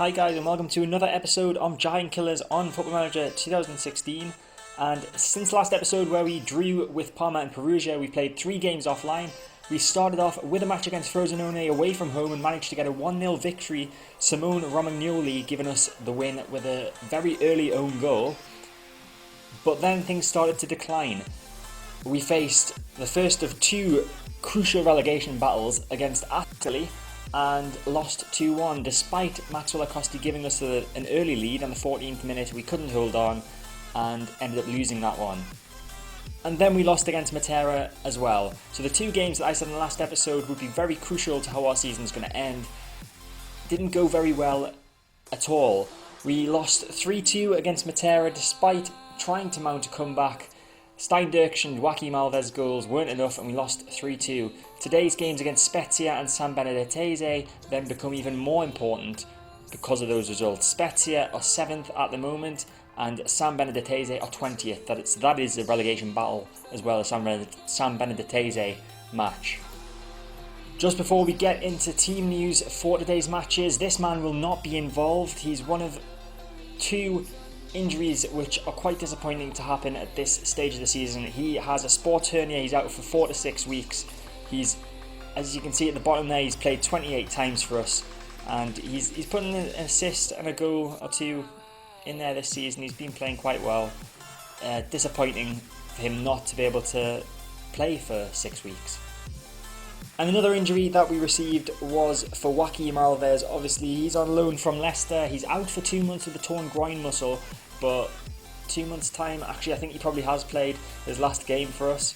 Hi guys and welcome to another episode of Giant Killers on Football Manager 2016. And since last episode where we drew with Parma and Perugia, we played 3 games offline. We started off with a match against Frosinone away from home and managed to get a 1-0 victory. Simone Romagnoli giving us the win with a very early own goal. But then things started to decline. We faced the first of 2 crucial relegation battles against Italy and lost 2-1 despite Maxwell Acosti giving us an early lead on the 14th minute. We couldn't hold on and ended up losing that one. And then we lost against Matera as well. So the 2 games that I said in the last episode would be very crucial to how our season's going to end didn't go very well at all. We lost 3-2 against Matera despite trying to mount a comeback. Stein Dirks and Joaquim Alves goals weren't enough and we lost 3-2. Today's games against Spezia and San Benedettese then become even more important because of those results. Spezia are 7th at the moment and San Benedettese are 20th. That is a relegation battle as well as San Benedettese match. Just before we get into team news for today's matches, this man will not be involved. He's one of 2 injuries which are quite disappointing to happen at this stage of the season. He has a sports hernia. He's out for 4 to 6 weeks. He's, as you can see at the bottom there, he's played 28 times for us and he's put in an assist and a goal or 2 in there this season. He's been playing quite well. Disappointing for him not to be able to play for 6 weeks. And another injury that we received was for Joaquim Alves. Obviously he's on loan from Leicester. He's out for 2 months with a torn groin muscle, but 2 months time, actually I think he probably has played his last game for us,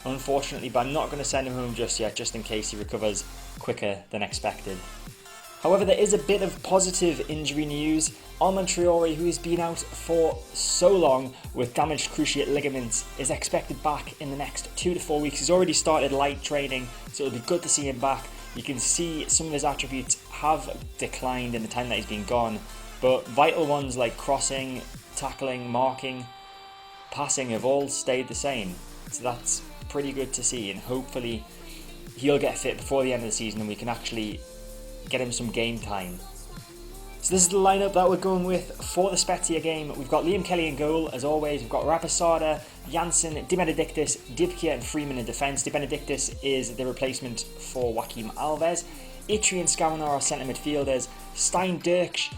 unfortunately, but I'm not going to send him home just yet, just in case he recovers quicker than expected. However, there is a bit of positive injury news. Armand Traore, who has been out for so long with damaged cruciate ligaments, is expected back in the next 2 to 4 weeks. He's already started light training, so it'll be good to see him back. You can see some of his attributes have declined in the time that he's been gone, but vital ones like crossing, tackling, marking, passing have all stayed the same. So that's pretty good to see, and hopefully he'll get fit before the end of the season and we can actually get him some game time. So this is the lineup that we're going with for the Spezia game. We've got Liam Kelly in goal, as always. We've got Rapisada, Janssen, Di Benedictus, Dibkia and Freeman in defence. Di Benedictus is the replacement for Joaquim Alves. Itri and Scammon are our centre midfielders. Stein Dirks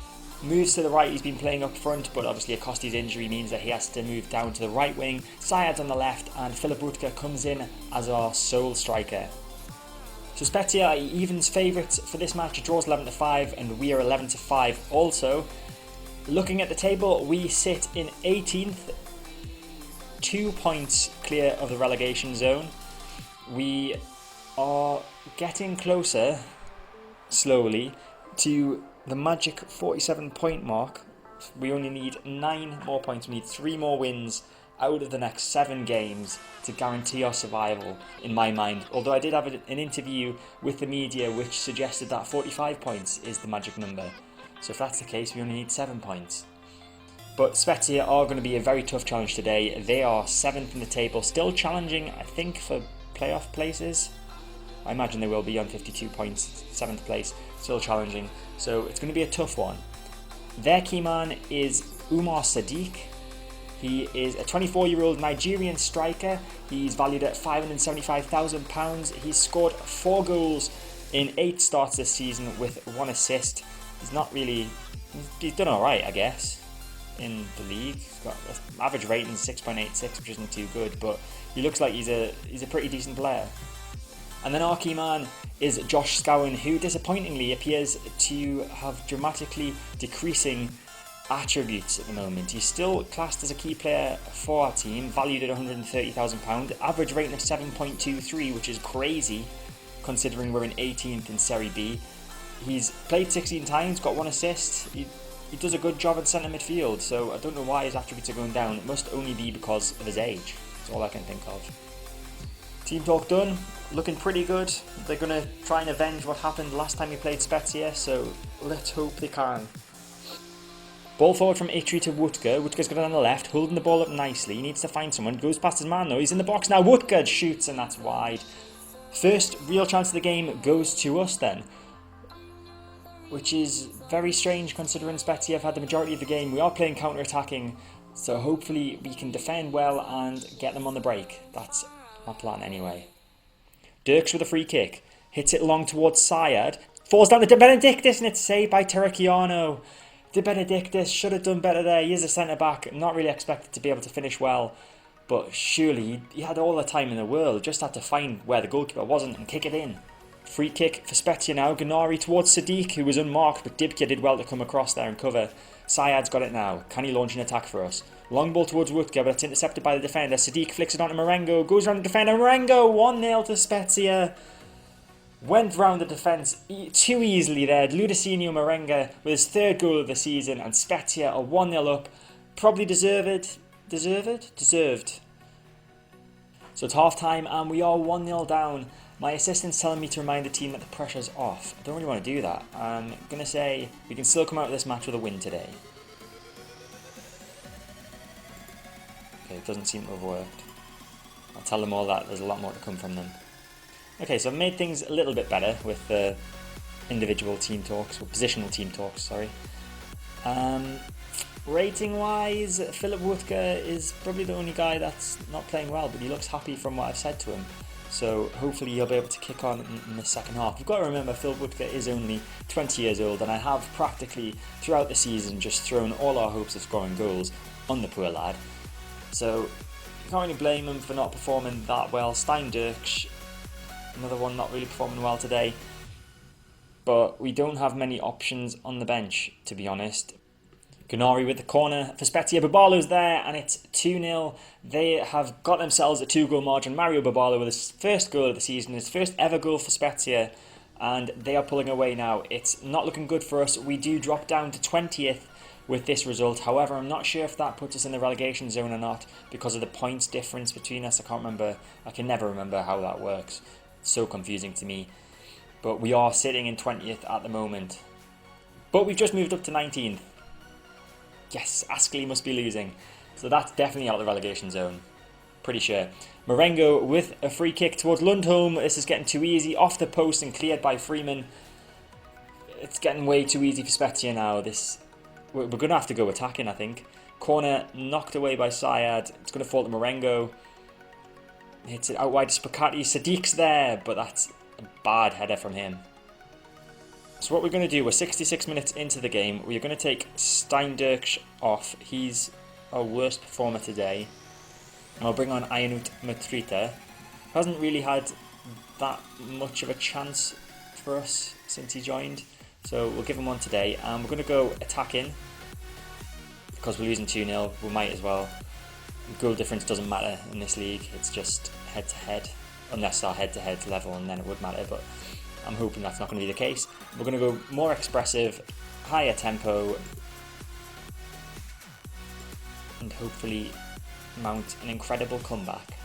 moves to the right. He's been playing up front, but obviously Acosti's injury means that he has to move down to the right wing. Syed's on the left and Filip Rutka comes in as our sole striker. So Spezia are evens favourites for this match. It draws 11 to 5 and we are 11 to 5 also. Looking at the table, we sit in 18th, 2 points clear of the relegation zone. We are getting closer, slowly, to the magic 47 point mark. We only need 9 more points. We need 3 more wins out of the next 7 games to guarantee our survival, in my mind. Although I did have an interview with the media which suggested that 45 points is the magic number. So if that's the case, we only need 7 points. But Spezia are going to be a very tough challenge today. They are 7th in the table, still challenging, I think, for playoff places. I imagine they will be on 52 points, 7th place, still challenging. So it's going to be a tough one. Their key man is Umar Sadiq. He is a 24-year-old Nigerian striker. He's valued at £575,000. He's scored 4 goals in 8 starts this season with 1 assist. He's done alright, I guess, in the league. He's got an average rating 6.86, which isn't too good, but he looks like he's a pretty decent player. And then our key man is Josh Scowen, who disappointingly appears to have dramatically decreasing attributes at the moment. He's still classed as a key player for our team, valued at £130,000, average rating of 7.23, which is crazy considering we're in 18th in Serie B. He's played 16 times, got 1 assist. He does a good job at centre midfield, so I don't know why his attributes are going down. It must only be because of his age. That's all I can think of. Team talk done, looking pretty good. They're going to try and avenge what happened last time we played Spezia, so let's hope they can. Ball forward from Itri to Wutka. Wutka's got it on the left, holding the ball up nicely. He needs to find someone. Goes past his man though. He's in the box now. Wutka shoots and that's wide. First real chance of the game goes to us then. which is very strange considering Spezia have had the majority of the game. We are playing counter-attacking, so hopefully we can defend well and get them on the break. That's my plan anyway. Dirks with a free kick. Hits it long towards Syed. Falls down to De Benedictus and it's saved by Terracchiano. De Benedictus should have done better there. He is a centre-back. Not really expected to be able to finish well. But surely he had all the time in the world. Just had to find where the goalkeeper wasn't and kick it in. Free kick for Spezia now. Gennari towards Sadiq, who was unmarked, but Dibka did well to come across there and cover. Syed's got it now. Can he launch an attack for us? Long ball towards Woodke, but it's intercepted by the defender. Sadiq flicks it onto Marengo. Goes around the defender. Marengo 1-0 to Spezia. Went round the defence too easily there. Ludosinio Marenga with his third goal of the season, and Spezia are 1-0 up. Probably deserved. So it's half time and we are 1-0 down. My assistant's telling me to remind the team that the pressure's off. I don't really want to do that. I'm going to say we can still come out of this match with a win today. Okay, it doesn't seem to have worked. I'll tell them all that. There's a lot more to come from them. Okay, so I've made things a little bit better with the individual team talks, or positional team talks, sorry. Rating-wise, Philip Woodke is probably the only guy that's not playing well, but he looks happy from what I've said to him. So hopefully he'll be able to kick on in the second half. You've got to remember Phil Woodke is only 20 years old, and I have practically throughout the season just thrown all our hopes of scoring goals on the poor lad. So you can't really blame him for not performing that well. Stein Dirks, another one not really performing well today. But we don't have many options on the bench, to be honest. Gennari with the corner for Spezia. Babalo's there and it's 2-0. They have got themselves a 2-goal margin. Mario Babalo with his first goal of the season, his first ever goal for Spezia, and they are pulling away now. It's not looking good for us. We do drop down to 20th with this result. However, I'm not sure if that puts us in the relegation zone or not because of the points difference between us. I can never remember how that works. It's so confusing to me. But we are sitting in 20th at the moment. But we've just moved up to 19th. Yes, Askley must be losing. So that's definitely out of the relegation zone. Pretty sure. Marengo with a free kick towards Lundholm. This is getting too easy. Off the post and cleared by Freeman. It's getting way too easy for Spezia now. We're going to have to go attacking, I think. Corner knocked away by Syed. It's going to fall to Marengo. Hits it out wide to Spacati. Sadiq's there, but that's a bad header from him. So what we're going to do, we're 66 minutes into the game. We're going to take Stein Dirks off. He's our worst performer today. And I'll bring on Ionut Matrita. Hasn't really had that much of a chance for us since he joined. So we'll give him one today. And we're going to go attacking. Because we're losing 2-0, we might as well. Goal difference doesn't matter in this league. It's just head-to-head. Unless our head-to-head level, and then it would matter. But I'm hoping that's not going to be the case. We're going to go more expressive, higher tempo, and hopefully mount an incredible comeback.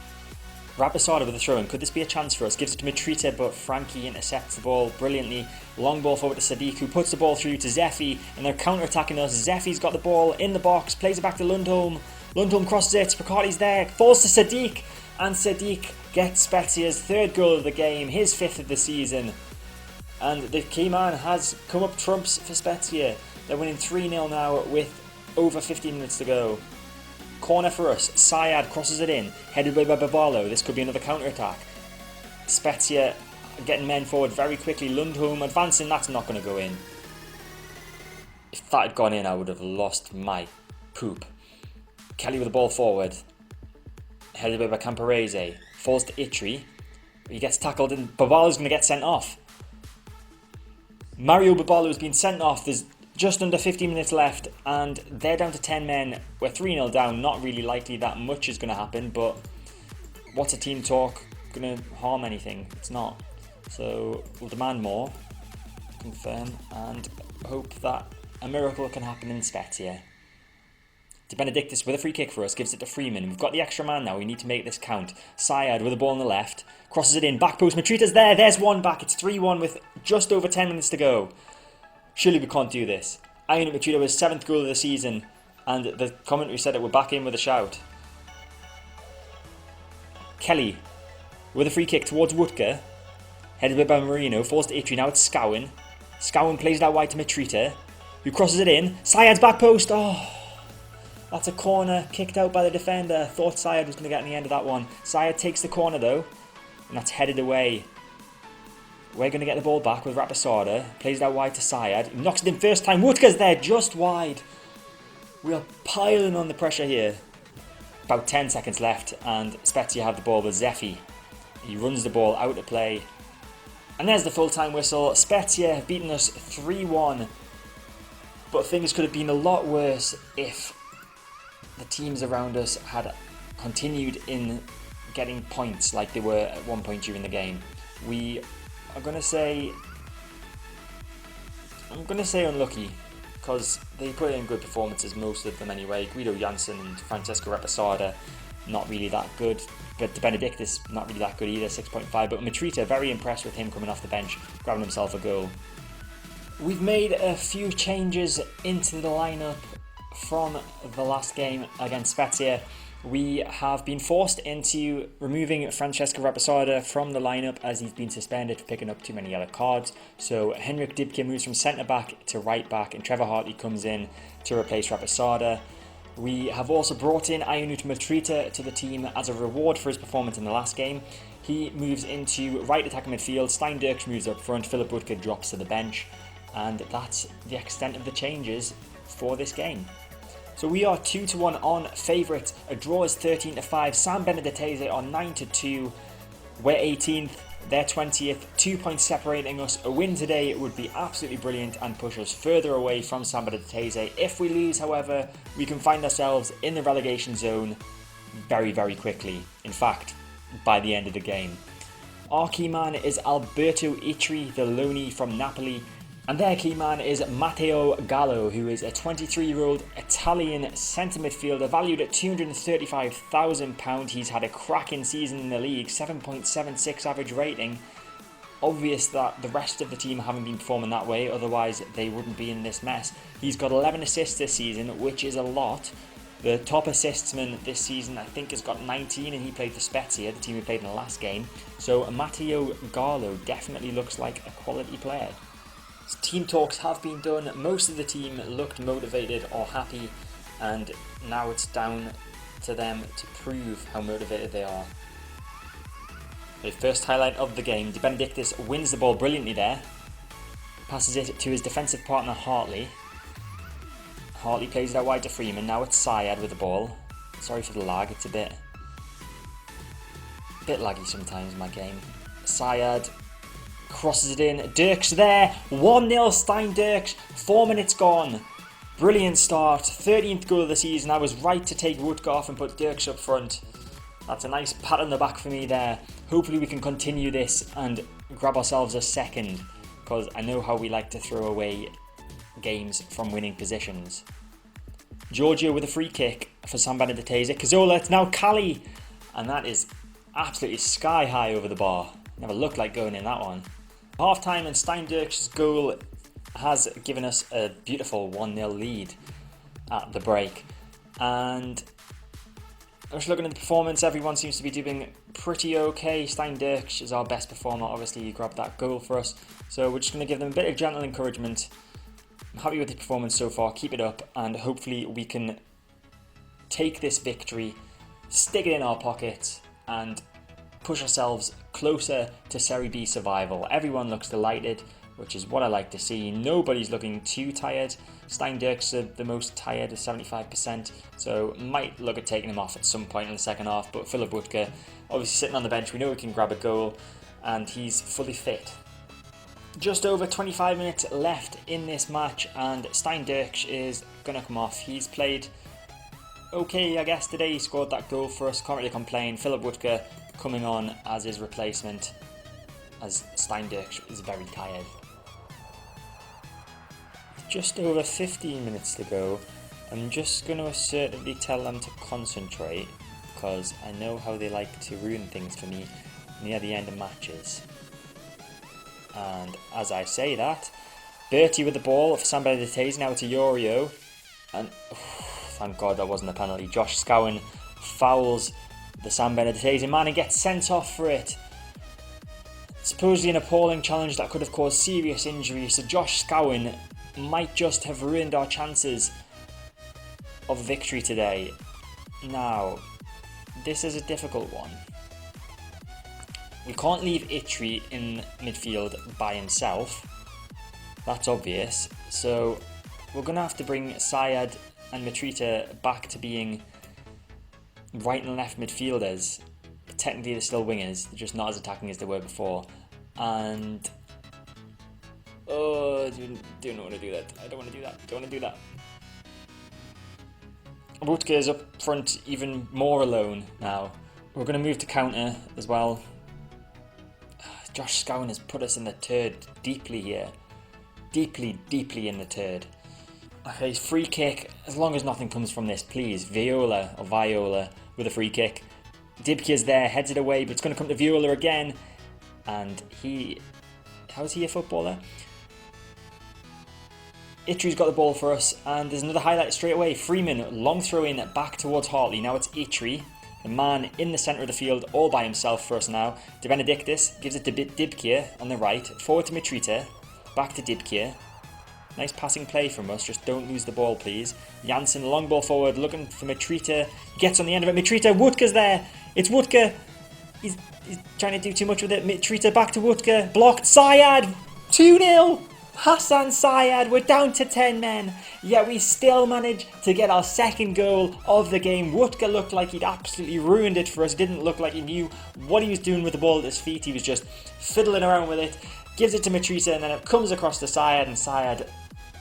Rabasada with a throw-in. Could this be a chance for us? Gives it to Matrita, but Frankie intercepts the ball brilliantly. Long ball forward to Sadiq, who puts the ball through to Zeffy, and they're counter-attacking us. Zeffy's got the ball in the box, plays it back to Lundholm. Lundholm crosses it, Spacati's there, falls to Sadiq, and Sadiq gets Spezia's third goal of the game, his fifth of the season. And the key man has come up trumps for Spezia. They're winning 3-0 now with over 15 minutes to go. Corner for us. Syed crosses it in. Headed by Babalo. This could be another counter-attack. Spezia getting men forward very quickly. Lundholm advancing. That's not going to go in. If that had gone in, I would have lost my poop. Kelly with the ball forward. Headed by Camporese. Falls to Itri. He gets tackled and Babalo's going to get sent off. Mario Babalo has been sent off. There's just under 15 minutes left and they're down to 10 men. We're 3-0 down. Not really likely that much is going to happen, but what's a team talk going to harm anything? It's not. So we'll demand more, confirm, and hope that a miracle can happen in Spezia. De Benedictus with a free kick for us, gives it to Freeman. We've got the extra man now, we need to make this count. Syed with the ball on the left, crosses it in, back post, Matrita's there, there's one back, it's 3-1 with just over 10 minutes to go. Surely we can't do this. Ionut Matrita was 7th goal of the season, and the commentary said that we're back in with a shout. Kelly with a free kick towards Woodke, headed by Marino, falls to Itri, now it's Scowen. Scowen plays that wide to Mitrita, who crosses it in. Syed's back post. Oh, that's a corner kicked out by the defender. Thought Syed was going to get in the end of that one. Syed takes the corner though, and that's headed away. We're going to get the ball back with Rapisada. Plays that wide to Syed. He knocks it in first time. Woodka's there, just wide. We are piling on the pressure here. About 10 seconds left, and Spezia have the ball with Zeffi. He runs the ball out of play. And there's the full-time whistle. Spezia have beaten us 3-1. But things could have been a lot worse if the teams around us had continued in getting points like they were at one point during the game. We are going to say... I'm going to say unlucky, because they put in good performances, most of them anyway. Guido Janssen and Francesco Rapisada, not really that good. But De Benedictis, not really that good either, 6.5. But Mitrita, very impressed with him coming off the bench, grabbing himself a goal. We've made a few changes into the lineup from the last game against Spezia. We have been forced into removing Francesco Rapisada from the lineup as he's been suspended for picking up too many yellow cards. So Henrik Dibke moves from centre back to right back, and Trevor Hartley comes in to replace Rapisada. We have also brought in Ionut Mitrita to the team as a reward for his performance in the last game. He moves into right attacking midfield. Stein Dirks moves up front. Philip Woodke drops to the bench. And that's the extent of the changes for this game. So we are 2-1 on favourite. A draw is 13-5. San Benedetese are 9-2. We're 18th. They're 20th. 2 points separating us. A win today would be absolutely brilliant and push us further away from San Benedetese. If we lose, however, we can find ourselves in the relegation zone very, very quickly. In fact, by the end of the game. Our key man is Alberto Itri, the loanee from Napoli. And their key man is Matteo Gallo, who is a 23-year-old Italian centre midfielder valued at £235,000. He's had a cracking season in the league, 7.76 average rating. Obvious that the rest of the team haven't been performing that way, otherwise they wouldn't be in this mess. He's got 11 assists this season, which is a lot. The top assistsman this season, I think, has got 19, and he played for Spezia, the team we played in the last game. So Matteo Gallo definitely looks like a quality player. Team talks have been done. Most of the team looked motivated or happy, and now it's down to them to prove how motivated they are. The first highlight of the game, De Benedictis wins the ball brilliantly there, passes it to his defensive partner Hartley. Hartley plays it out wide to Freeman. Now it's Syed with the ball. Sorry for the lag, it's a bit laggy sometimes in my game. Syed crosses it in. Dirks there. 1-0 Stein Dirks. 4 minutes gone. Brilliant start. 13th goal of the season. I was right to take Woodke off and put Dirks up front. That's a nice pat on the back for me there. Hopefully we can continue this and grab ourselves a second, because I know how we like to throw away games from winning positions. Giorgio with a free kick for San Benedetese. Cazzola, it's now Cali. And that is absolutely sky high over the bar. Never looked like going in that one. Half time, and Stein Dirks' goal has given us a beautiful 1-0 lead at the break. And just looking at the performance, everyone seems to be doing pretty okay. Stein Dirks is our best performer. Obviously, he grabbed that goal for us. So we're just going to give them a bit of gentle encouragement. I'm happy with the performance so far. Keep it up, and hopefully we can take this victory, stick it in our pockets, and push ourselves closer to Serie B survival. Everyone looks delighted, which is what I like to see. Nobody's looking too tired. Stein Dirks are the most tired at 75%, so might look at taking him off at some point in the second half. But Philip Woodke, obviously sitting on the bench, we know he can grab a goal, and he's fully fit. Just over 25 minutes left in this match, and Stein Dirks is going to come off. He's played okay, I guess, today. He scored that goal for us, can't really complain. Philip Woodke coming on as his replacement, as Stein Dirks is very tired. Just over 15 minutes to go. I'm just going to assertively tell them to concentrate, because I know how they like to ruin things for me near the end of matches. And as I say that, Bertie with the ball for San Benedetese. Now it's a Iorio, and thank God that wasn't a penalty. Josh Scowen fouls the San Benedetese man and gets sent off for it. Supposedly an appalling challenge that could have caused serious injury, so Josh Scowen might just have ruined our chances of victory today. Now, this is a difficult one. We can't leave Itri in midfield by himself. That's obvious. So we're going to have to bring Syed and Mitrita back to being right and left midfielders. Technically they're still wingers, they're just not as attacking as they were before. And I don't want to do that. I don't want to do that. Wutke is up front even more alone now. We're going to move to counter as well. Josh Scowen has put us in the turd deeply here. Deeply in the turd. Okay, free kick. As long as nothing comes from this, please. Viola with a free kick. Dibkia's there, heads it away, but it's going to come to Viola again. And how is he a footballer? Itri's got the ball for us, and there's another highlight straight away. Freeman, long throw in back towards Hartley. Now it's Itri, the man in the centre of the field, all by himself for us now. De Benedictus gives it to Dibkia on the right. Forward to Mitrita, back to Dibkia. Nice passing play from us, just don't lose the ball please. Janssen, long ball forward, looking for Mitrita. He gets on the end of it, Mitrita, Wutke's there! It's Wutke! He's trying to do too much with it. Mitrita back to Wutke, blocked, Syed! 2-0! Hassan Syed, we're down to 10 men, yet we still managed to get our second goal of the game. Wutke looked like he'd absolutely ruined it for us, didn't look like he knew what he was doing with the ball at his feet, he was just fiddling around with it, gives it to Mitrita and then it comes across to Syed and Syed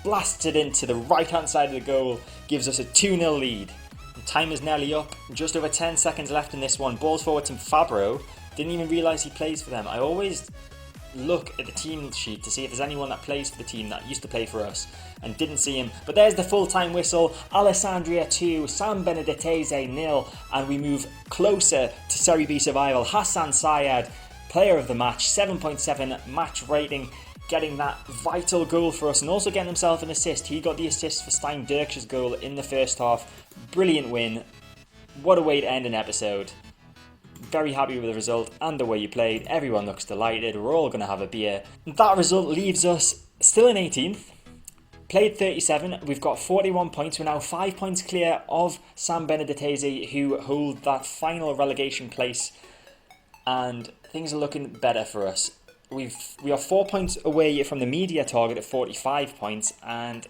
blasts it into the right hand side of the goal, gives us a 2-0 lead. And time is nearly up, just over 10 seconds left in this one, balls forward to Fabro, didn't even realise he plays for them. I always look at the team sheet to see if there's anyone that plays for the team that used to play for us and didn't see him, but there's the full-time whistle. Alessandria 2, San Benedetese 0, and we move closer to Serie B survival. Hassan Syed, player of the match, 7.7 match rating, getting that vital goal for us and also getting himself an assist. He got the assist for Stein Dirk's goal in the first half. Brilliant win. What a way to end an episode. Very happy with the result and the way you played. Everyone looks delighted. We're all going to have a beer. That result leaves us still in 18th. Played 37. We've got 41 points. We're now 5 points clear of San Benedetese, who hold that final relegation place. And things are looking better for us. We are 4 points away from the media target at 45 points and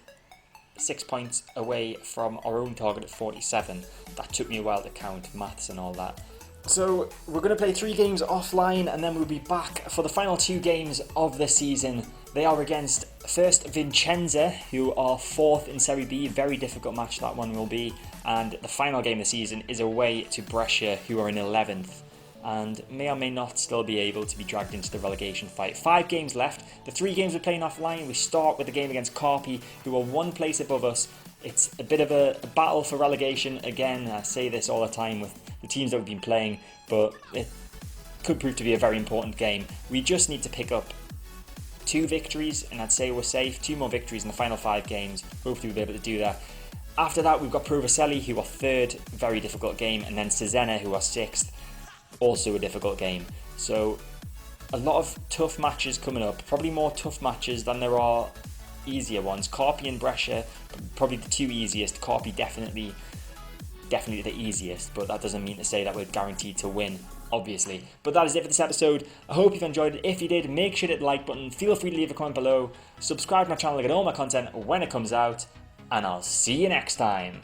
6 points away from our own target at 47. That took me a while to count, maths and all that. So we're going to play 3 games offline and then we'll be back for the final 2 games of the season. They are against first Vicenza, who are 4th in Serie B. Very difficult match that one will be. And the final game of the season is away to Brescia, who are in 11th. And may or may not still be able to be dragged into the relegation fight. 5 games left. The 3 games we're playing offline, we start with the game against Carpi, who are 1 place above us. It's a bit of a battle for relegation. Again, I say this all the time with the teams that we've been playing, but it could prove to be a very important game. We just need to pick up 2 victories, and I'd say we're safe. 2 more victories in the final 5 games. Hopefully we'll be able to do that. After that, we've got Provercelli, who are 3rd, very difficult game, and then Cesena, who are 6th. Also a difficult game. So a lot of tough matches coming up, probably more tough matches than there are easier ones. Carpi and Brescia, probably the 2 easiest. Carpi definitely the easiest, but that doesn't mean to say that we're guaranteed to win, obviously. But that is it for this episode. I hope you've enjoyed it. If you did, make sure to hit the like button, feel free to leave a comment below, subscribe to my channel to get all my content when it comes out, and I'll see you next time.